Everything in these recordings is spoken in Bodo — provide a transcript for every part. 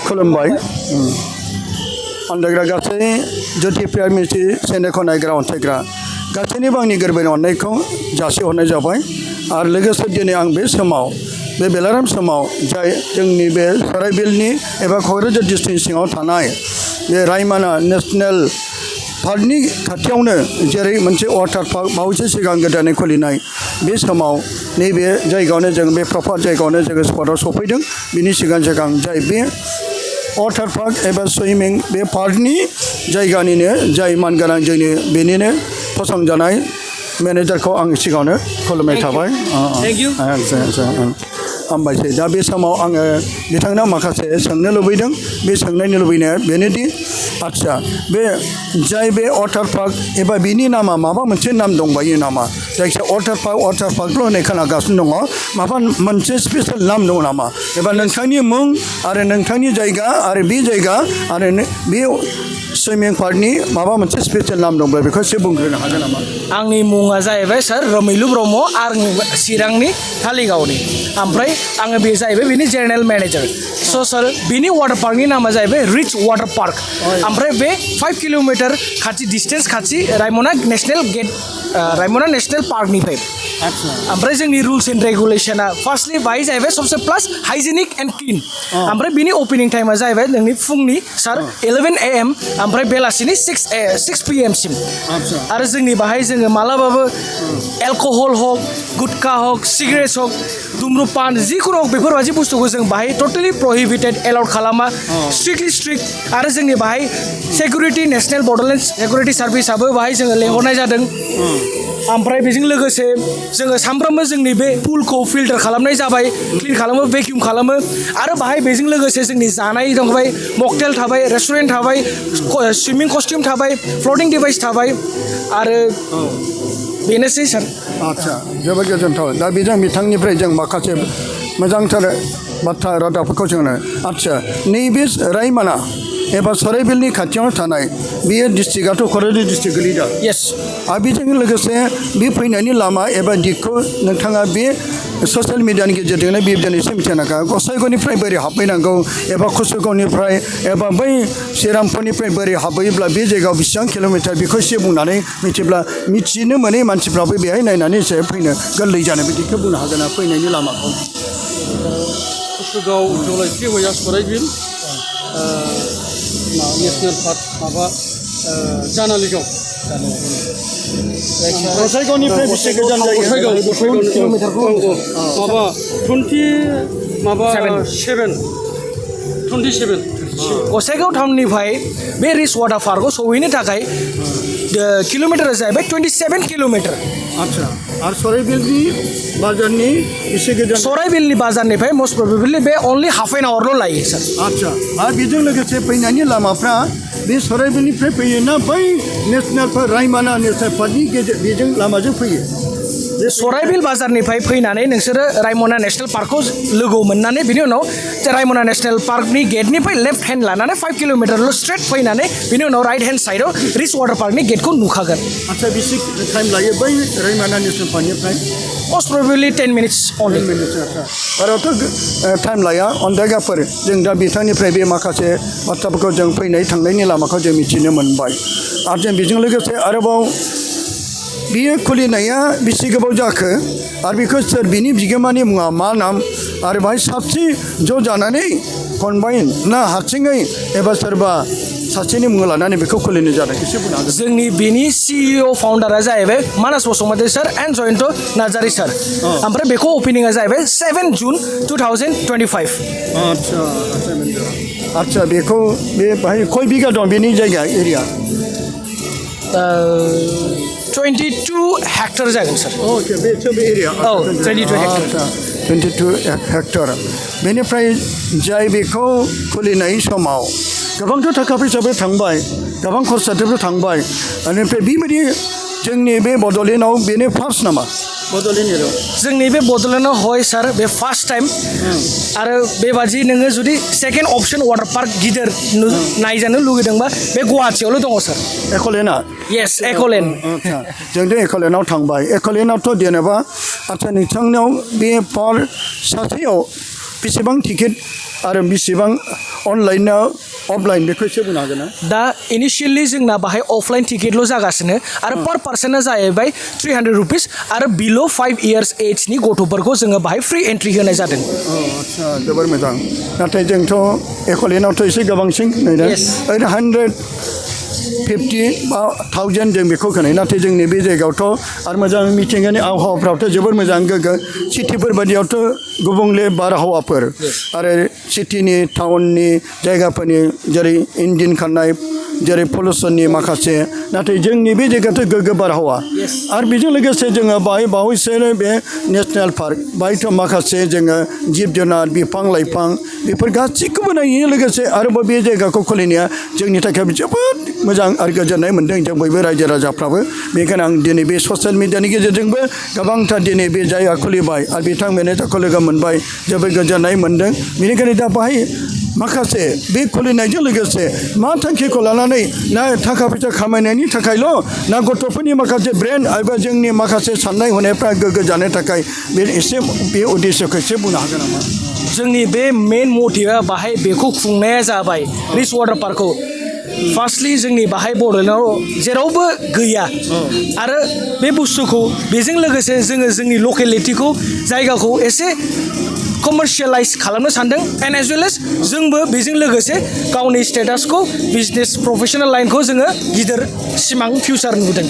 खुलुमबाय अन्दायग्रा गासै JPM चेनेलखौ नायग्रा अनसायग्रा गासैनिबो आंनि गोरबोनि अननायखौ जासिहरनाय जाबाय आरो लोगोसे दिनै आं बे समाव बे बेलाराम समाव जाय जोंनि बे सराइबिलनि एबा क'क्राझार डिस्ट्रिक्टनि सिङाव थानाय बे रायमना नेशनेल पार्कनि खाथियावनो जेरै मोनसे वाटार पार्क बावैसो सिगां गोदानै खुलिनाय बे समाव नैबे जायगायावनो जों बे प्रपार जायगायावनो जोङो स्पटआव सफैदों बिनि सिगां जाय बे वाटार पार्क एबा सुइमिं बे पार्कनि जायगानिनो जाय मानगोनां जोंनि बेनिनो फसंजानाय मेनेजारखौ आं सिगाङावनो खुलुमनाय थाबाय हामबायसै दा बे समाव आङो बिथांनाव माखासे सोंनो लुबैदों बे सोंनायनि लुबैनाया बेनोदि आदसा बे जाय बे वाटार पार्क एबा बिनि नामा माबा मोनसे नाम दंबायो नामा जायखिया वाटार पार्कल' होननाय खोनागासिनो दङ माबा मोनसे स्पेसियेल नाम दङ नामा एबा नोंथांनि मुं आरो नोंथांनि जायगा आरो बे जायगा आरो बे सुइमिं पार्कनि माबा मोनसे स्पेसियेल नाम दंब्ला बेखौ एसे बुंग्रोनो हागोन नामा आंनि मुङा जाहैबाय सार रमैलु ब्रह्म आं चिरांनि धालिगावनि ओमफ्राय आङो बे जाहैबाय बिनि जेनेरेल मेनेजार स' सार बिनि वाटार पार्कनि नामा जाहैबाय रिच वाटार पार्क ओमफ्राय बे 5 किल'मिटार खाथि डिस्टेन्स खाथि रायमना नेशनेल पार्कनिफ्राय ओमफ्राय जोंनि रुल्स एन्ड रेगुलेसना फार्स्टलि बाहाय जाहैबाय सबसे प्लास हाइजेनिक एन्ड क्लिन ओमफ्राय बिनि अपेनिं टाइमा जाहैबाय नोंनि फुंनि सार 11 AM ओमफ्राय बेलासिनि 6 PM सिम आरो जोंनि बाहाय जोङो मालाबाबो एलक'हल हक गुटखा हक सिगारेट्स हक धुम्रपान जिखुनु हक बेफोरबायदि बुस्थुखौ जों बाहाय टटेलि प्रहिबिटेड एलाउड खालामा स्ट्रिक्ट आरो जोंनि बाहाय सिकिउरिटि नेशनेल बड'लेण्ड सिकिउरिटि सार्भिसाबो बाहाय जोङो लेंहरनाय जादों ओमफ्राय बेजों लोगोसे जोङो सानफ्रोमबो जोंनि बे पुलखौ फिल्टार खालामनाय जाबाय क्लिन खालामो भेकिउम खालामो आरो बाहाय बेजों लोगोसे जोंनि जानाय दंबाय मकटेल थाबाय रेस्टुरेन्ट थाबाय सुइमिं कस्टिउम थाबाय फ्लटिं डिभाइस थाबाय आरो बेनोसै सार आदसा जोबोद गोजोनथाव दा बेजों बिथांनिफ्राय जों माखासे मोजांथार बाथ्रा रादाबफोरखौ जोङो आदसा नैबे रायमना एबा सराइबिलनि खाथियावनो थानाय बेयो डिस्ट्रिक्टआथ' क'क्राझार डिस्ट्रिक्ट गोलैदा येस आरो बेजों लोगोसे बे फैनायनि लामा एबा दिगखौ नोंथाङा बे ससियेल मिडियानि गेजेरजोंनो बे दिनैसिम मिथिनांगौ गसाइगावनिफ्राय बोरै हाबफैनांगौ एबा कसुगावनिफ्राय एबा बै श्रीरामपुरनिफ्राय बोरै हाबफैयोब्ला बे जायगायाव बेसेबां किल'मिटार बेखौ एसे बुंनानै मिथिब्ला मिथिनो मोनै मानसिफ्राबो बेहाय नायनानै एसे फैनो गोरलै जानो बिदिखौ बुंनो हागोन ना फैनायनि लामाखौ कसुगाव जलाइस्रि हया सराइबिल नेशनेल पार्क माबा जानालिगाव गसाइगावनिफ्राय बेसे गोजान जायो माबा 27 गसाइगाव टाउननिफ्राय बे रिच वाटार पार्कआव सहैनो थाखाय किल'मिटारा जाहैबाय 27 किल'मिटार आदसा आरो सराइबिलनि बाजारनि एसे गोजान सराइबिलनि बाजारनिफ्राय मस्ट प्रबेबलि बे अनलि हाफ एन आवारल' लायो सार आदसा आरो बेजों लोगोसे फैनायनि लामाफ्रा बे सराइबिलनिफ्राय फैयोना बै नेशनेल पार्क रायमना नेशनेल पार्कनि बेजों लामाजों फैयो सराइबिल बाजारनिफ्राय फैनानै नोंसोरो रायमना नेशनेल पार्कखौ लोगो मोननानै बिनि उनाव रायमना नेशनेल पार्कनि गेटनिफ्राय लेफ्ट हेन्ड लानानै 5 किल'मिटारल' स्ट्रेट फैनानै बिनि उनाव राइट हेन्ड साइडआव रिच वाटार पार्कनि गेटखौ नुखागोन आदसा बेसे टाइम लायो बै रायमना नेशनेल पार्कनिफ्राय मस्ट प्रबेबलि 10 मिनिट्स अनलि बाराथ' टाइम लाया अनदायगाफोर जों दा बिथांनिफ्राय बे माखासे बाथ्राफोरखौ जों फैनाय थांनायनि लामाखौ जों मिथिनो मोनबाय आरो जों बेजों लोगोसे आरोबाव बियो खुलिनाया बेसे गोबाव जाखो आरो बेखौ सोर बिनि बिगोमानि मुङा मा नाम आरो बाहाय साबसे ज' जानानै कनबाइन ना हारसिङै एबा सोरबा सासेनि मुं लानानै बेखौ खुलिनाय जादों एसे बुंनो हागोन जोंनि बेनि CEO फाउन्डारा जाहैबाय मानास बसुमतारी सार एन्ड जयन्त नार्जारी सार ओमफ्राय बेखौ अपेनिङा जाहैबाय 7 जुन 2025 आदसा बेखौ बे बाहाय खय बिगा दं बेनि जायगा एरिया 22 हेक्टर जागोन सर अके बे एरिया 22 हेक्टर 22 हेक्टर बेनिफ्राय जाय बेखौ खुलिनाय समाव गोबांथ' थाखा फैसाबो थांबाय गोबां खरसाबो थांबाय बेनिफ्राय बेबायदि जोंनि बे बड'लेण्डआव बेनो फार्स्ट नामा बड'लेण्डआव जोंनि बे बड'लेण्डआव हय सार बे फार्स्ट टाइम आरो बेबादि नोङो जुदि सेकेन्ड अपसन वाटार पार्क गिदिर नायजानो लुगैदोंबा बे गुवाहाटियावल' दङ सार एक'लेण्डआ येस एक'लेण्ड जोंथ' एक'लेण्डआव थांबाय एक'लेण्डआवथ' जेनेबा आदसा नोंथांनियाव बे पार सासेयाव बेसेबां टिकेट आरो बेसेबां अनलाइनाव अफलाइन बेखौ एसे बुंनो हागोन ना? दा इनिशियेलि जोंना बाहाय अफलाइन टिकेटल' जागासिनो आरो पार पार्सना जाहैबाय 300 रुपिस आरो बिल' 5 इयार्स एजनि गथ'फोरखौ जोङो बाहाय फ्रि एन्ट्रि होनाय जादों। आदसा जोबोर मोजां नाथाय जोंथ' एक'लेण्डआवथ' एसे गोबांसिन नै Yes. 150 बा 1000 जों बेखौ खोनायो नाथाय जोंनि बे जायगायावथ' आरो मोजां मिथिंगानि आबहावाफ्रावथ' जोबोर मोजां गोग्गो सिटिफोर बायदियावथ' गुबुंले बारहावाफोर आरो सिटिनि टाउननि जायगाफोरनि जेरै इन्जिन खारनाय जेरै पलिउसननि माखासे नाथाय जोंनि बे जायगायाथ' गोग्गो बारहावा आरो बेजों लोगोसे जोङो बावैसो बे नेसनेल पार्क बाहायथ' माखासे जोङो जिब जुनार बिफां लाइफां बेफोर गासैखौबो नायनायजों लोगोसे आरोबाव बे जायगाखौ खुलिनाया जोंनि थाखाय जोबोद मोजां आरो गोजोननाय मोन्दों जों बयबो रायजो राजाफ्राबो बेखायनो आं दिनै बे ससियेल मिडियानि गेजेरजोंबो गोबांथार दिनै बे जायगा खुलिबाय आरो बिथां मेनेजारखौ लोगो मोनबाय जोबोद गोजोननाय मोन्दों बेनिखायनो दा बाहाय माखासे बे खुलिनायजों लोगोसे मा थांखिखौ लानानै ना थाखा फैसा खामायनायनि थाखायल' ना गथ'फोरनि माखासे ब्रेन एबा जोंनि माखासे साननाय हनायफ्रा गोग्गो जानो थाखाय बे एसे बे उद्देश्यखौ एसे बुंनो हागोन नामा? जोंनि बे मेन मटिभा बाहाय बेखौ खुंनाया जाबाय रिच वाटार पार्कखौ फार्स्टलि जोंनि बाहाय बड'लेण्डआव जेरावबो गैया आरो बे बुस्थुखौ बेजों लोगोसे जोङो जोंनि लकेलिटिखौ जायगाखौ एसे कमार्शियलाइज खालामनो सानदों एन्ड एज वेल एस जोंबो बेजों लोगोसे गावनि स्टेटासखौ बिजनेस प्रफेसनेल लाइनखौ जोङो गिदिर सिमां फिउचार नुदों।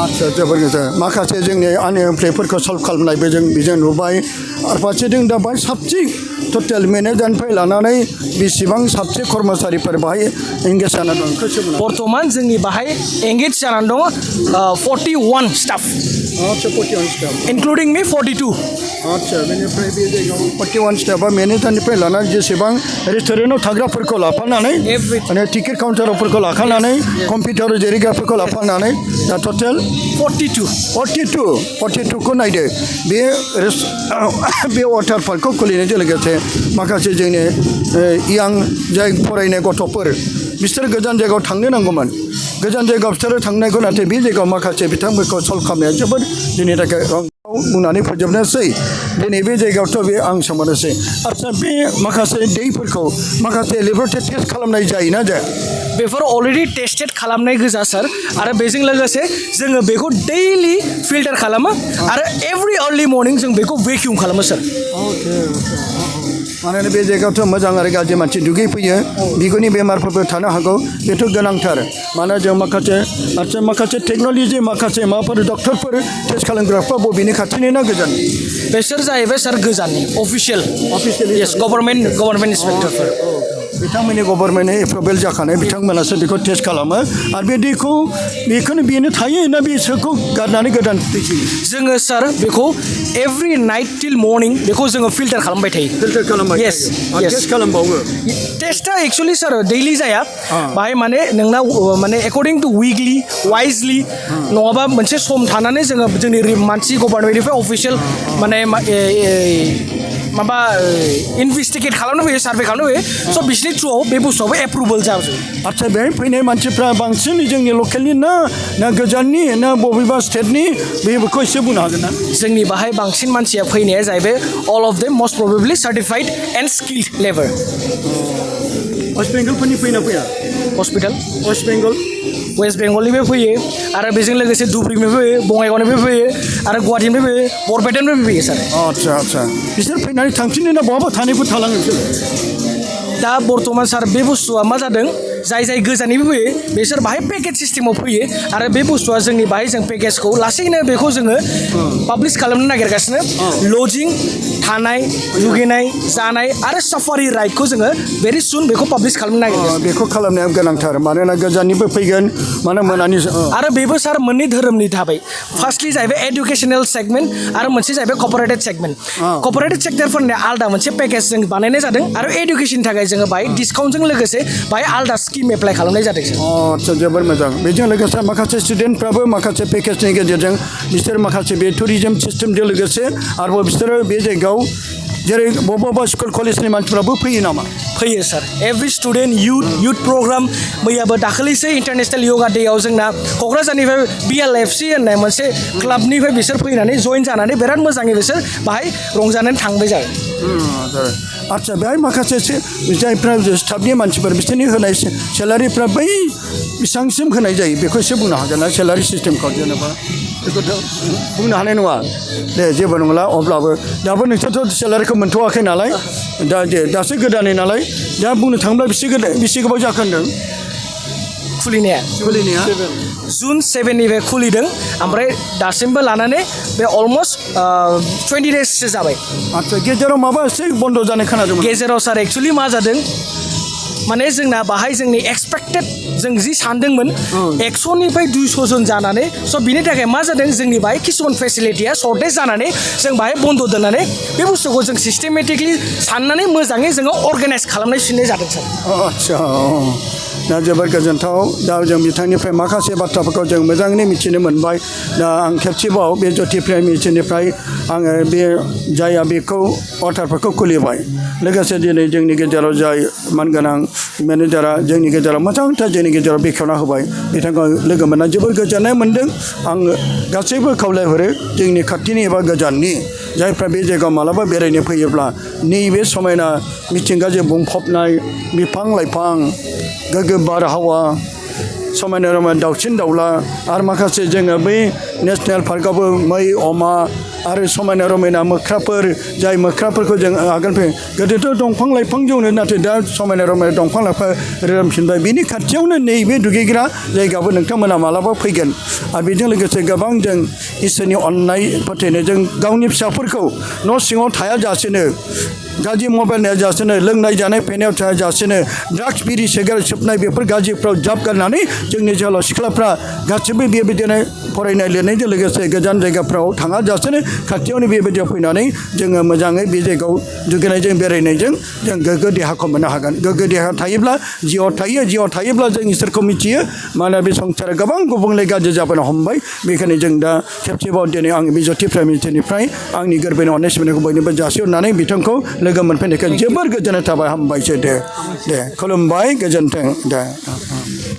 आदसा जोबोर मोजां माखासे जोंनि आनएमप्लयफोरखौ सल्भ खालामनायबो जों बेजों नुबाय आरो फारसेथिं दा बाहाय साबसिन टटेल मेनेजारनिफ्राय लानानै बेसेबां साबसिन कर्मचारिफोर बाहाय एंगेज जाना दं बर्थमान जोंनि बाहाय एंगेज जानानै दङ 41 स्टाफ आदसा 41 स्टाफ इनक्लुडिं मी 42 आदसा बेनिफ्राय बे जायगायाव 41 स्टाफा मेनेजारनिफ्राय लानानै जेसेबां रेस्टुरेन्टआव थाग्राफोरखौ लाफानानै माने टिकेट काउन्टारफोरखौ लाखानानै कम्पिउटार जिरायग्राफोरखौ लाफानानै दा टटेल 42खौ नायदो बे बे वाटार पार्कखौ खुलिनायजों लोगोसे माखासे जोंनि यां जाय फरायनाय गथ'फोर बिसोर गोजान जायगायाव थांनो नांगौमोन गोजान जायगायाव बिसोरो थांनायखौ नाथाय बे जायगायाव माखासे बिथांमोनखौ सल्भ खालामनाया जोबोद जोंनि थाखाय बुंनानै फोजोबनोसै दिनै बे जायगायावथ' बे आं सोंहरनोसै आदसा बे माखासे दैफोरखौ माखासे लेबरेटरि टेस्ट खालामनाय जायोना जाया? बेफोर अलरेडि टेस्टेड खालामनाय गोजा सार आरो बेजों लोगोसे जोङो बेखौ दैलि फिल्टार खालामो आरो एभरि आर्लि मर्निं जों बेखौ भेकिउम खालामो सार। मानोना बे जायगायावथ' मोजां आरो गाज्रि मानसि दुगैफैयो बिगुरनि बेमारफोरबो थानो हागौ बेथ' गोनांथार मानोना जों माखासे टेक्न'लजि माखासे माबाफोर डक्टरफोर टेस्ट खालामग्राफ्रा बबेनि खाथिनि ना गोजान? बेसोर जाहैबाय सार गोजाननि अफिसियेल येस गभर्नमेन्ट इन्सपेक्टरफोर बिथांमोननि गभर्नमेन्टनि एप्रुभेल जाखानाय बिथांमोनासो बेखौ टेस्ट खालामो आरो बे दैखौ बेनो थायो ना बेसोरखौ गारनानै गोदान जोङो सार बेखौ एभरि नाइट टिल मर्निं बेखौ जोङो फिल्टार खालामबाय थायो फिल्टार खालामबाय टेस्ट खालामबावो टेस्टआ एक्सुवेलि सार दैलि जाया बाहाय माने नोंना माने एकर्डिं टु विकलि वाइजलि नङाबा मोनसे सम थानानै जोङो जोंनि मानसि गभर्नमेन्टनिफ्राय अफिसियेल माने माबा इनभेस्टिगेट खालामनो फैयो सार्भे खालामनो फैयो स' बिसोरनि थ्रुआव बे बुस्थुआबो एप्रुभेल जाजोबो। आदसा बेहाय फैनाय मानसिफ्रा बांसिन जोंनि लकेलनि ना गोजाननि ना बबेबा स्टेटनि बेखौ एसे बुंनो हागोन ना? जोंनि बाहाय बांसिन मानसिया फैनाया जाहैबाय all of them must probably certified and skilled labour. West बेंगलफोरनि फैना फैया? हस्पिटाल वेस्ट बेंगलनिफ्राय फैयो आरो बेजों लोगोसे धुब्रीनिफ्राय फैयो बङाइगावनिफ्राय फैयो आरो गुवाहाटीनिफ्राय फैयो बरपेटानिफ्राय फैयो सार। आदसा बिसोर फैनानै थांफिनो ना बहाबा थानायफोर थालाङो बिसोर? दा बर्थमान सार बे बुस्थुआ मा जादों जाय गोजाननिबो फैयो बिसोर बाहाय पेकेज सिस्टेमाव फैयो आरो बे बुस्थुआ जोंनि बाहाय जों पेकेजखौ लासैनो बेखौ जोङो पाब्लिश खालामनो नागिरगासिनो लजिं थानाय दुगैनाय जानाय आरो साफारि राइडखौ जोङो भेरि सुन बेखौ पाब्लिश खालामनो नागिरगासिनो। बेखौ खालामनाया गोनांथार मानोना गोजाननिबो फैगोन मानो मोनानि आरो बेबो सार मोननै धोरोमनि थाबाय फार्स्टलि जाहैबाय एडुकेसनेल सेगमेन्ट आरो मोनसे जाहैबाय कर्परेटेड सेगमेन्ट कर्परेटेड सेक्टरफोरनि आलदा मोनसे पेकेज जों बानायनाय जादों आरो एडुकेसननि थाखाय जोङो बाहाय डिसकाउन्टजों लोगोसे बाहाय आलदा स्किम एप्लाइ खालामनाय जादों सार। आदसा जोबोर मोजां बेजों लोगोसे माखासे स्टुडेन्टफ्राबो माखासे पेकेजनि गेजेरजों बिसोर माखासे बे टुरिजम सिस्टेमजों लोगोसे आरोबाव बिसोरो बे जायगायाव जेरै बबेबा स्कुल कलेजनि मानसिफ्राबो फैयो नामा? फैयो सार एभरि स्टुडेन्ट युथ प्रग्राम मैयाबो दाखालिसो इन्टारनेसनेल योगा डेआव जोंना क'क्राझारनिफ्राय BLFC होननाय मोनसे क्लाबनिफ्राय बिसोर फैनानै जइन जानानै बिराद मोजाङै बिसोर बाहाय रंजानानै थांबाय जायो। आदसा बेहाय माखासे जायफ्रा स्टाफनि मानसिफोर बिसोरनि होनाय सेलारिफ्रा बै बेसेबांसिम होनाय जायो बेखौ एसे बुंनो हागोन ना सेलारि सिस्टेमखौ जेनेबा बेखौथ' बुंनो हानाय नङा दे जेबो नंला अब्लाबो दाबो नोंसोरथ' सेलारिखौ मोनथ'वाखै नालाय दा दे दासो गोदानै नालाय दा बुंनो थाङोब्ला बेसे गोबाव जाखो होनदों खुलिनाया जुन 7निफ्राय खुलिदों ओमफ्राय दासिमबो लानानै बे अलमस्ट 20 डेजसो जाबाय आदसा गेजेराव माबा एसे बन्द' जानाय खोनादोंमोन गेजेराव सार एक्सुअलि मा जादों माने जोंना बाहाय जोंनि एक्सपेक्टेड जों जि सानदोंमोन 100निफ्राय 200 जन जानानै स' बिनि थाखाय मा जादों जोंनि बाहाय किसुमान फेसिलिटिया सर्टेज जानानै जों बाहाय बन्द' दोननानै बे बुस्थुखौ जों सिस्टेमेटिकलि साननानै मोजाङै जोङो अर्गानाइज खालामनाय फिननाय जादों सार आदसा दा जोबोर गोजोनथाव दा जों बिथांनिफ्राय माखासे बाथ्राफोरखौ जों मोजाङै मिथिनो मोनबाय दा आं खेबसेबाव बे JPM मिटिंनिफ्राय आङो बे जायहा बेखौ अर्डारफोरखौ खुलिबाय लोगोसे दिनै जोंनि गेजेराव जाय मानगोनां मेनेजारा जोंनि गेजेराव मोजांथार जोंनि गेजेराव बेखेवना होबाय बिथांखौ लोगो मोनना जोबोर गोजोननाय मोन्दों आङो गासैबो खावलायहरो जोंनि खाथिनि एबा गोजाननि जायफ्रा बे जायगायाव मालाबा बेरायनो फैयोब्ला नैबे समायना मिथिंगाजों बुंफबनाय बिफां लाइफां गोग्गो बारहावा समायना रमायना दाउसिन दाउला आरो माखासे जोङो बै नेसनेल पार्कआवबो मै अमा आरो समायना रमायना मोख्राफोर जाय मोख्राफोरखौ जों आगोलनिफ्राय गोदोथ' दंफां लाइफां जौनो नाथाय दा समायना रमायना दंफां लाइफां रोदोमफिनबाय बिनि खाथियावनो नैबे दुगैग्रा जायगायावबो नोंथांमोना मालाबा फैगोन आरो बेजों लोगोसे गोबां जों इसोरनि अननाय फोथायनाय जों गावनि फिसाफोरखौ न' सिङाव थायाजासेनो गाज्रि मबाइल नायाजासेनो लोंनाय जानाय फेनायाव थायाजासेनो ड्राग्स बिरि सिगारेट सोबनाय बेफोर गाज्रिफ्राव जाब गारनानै जोंनि जोहोलाव सिख्लाफ्रा गासिबो बेबायदिनो फरायनाय लिरनायजों लोगोसे गोजान जायगाफ्राव थाङाजासेनो खाथियावनो बेबायदियाव फैनानै जोङो मोजाङै बे जायगायाव दुगैनायजों बेरायनायजों जों गोग्गो देहाखौ मोननो हागोन गोग्गो देहा थायोब्ला जिउआव थायोब्ला जों इसोरखौ मिथियो मानोना बे संसारा गोबां गुबुंले गाज्रि जाबोनो हमबाय बेखायनो जों दा खेबसेबाव दिनै आं बे JPM मिटिंनिफ्राय आंनि गोरबोनि अननाय सिबिनायखौ बयनोबो जासिहरनानै बिथांखौ लोगो मोनफैनायखौ जोबोर गोजोननाय थाबाय हामबायसो दे खुलुमबाय गोजोन्थों दे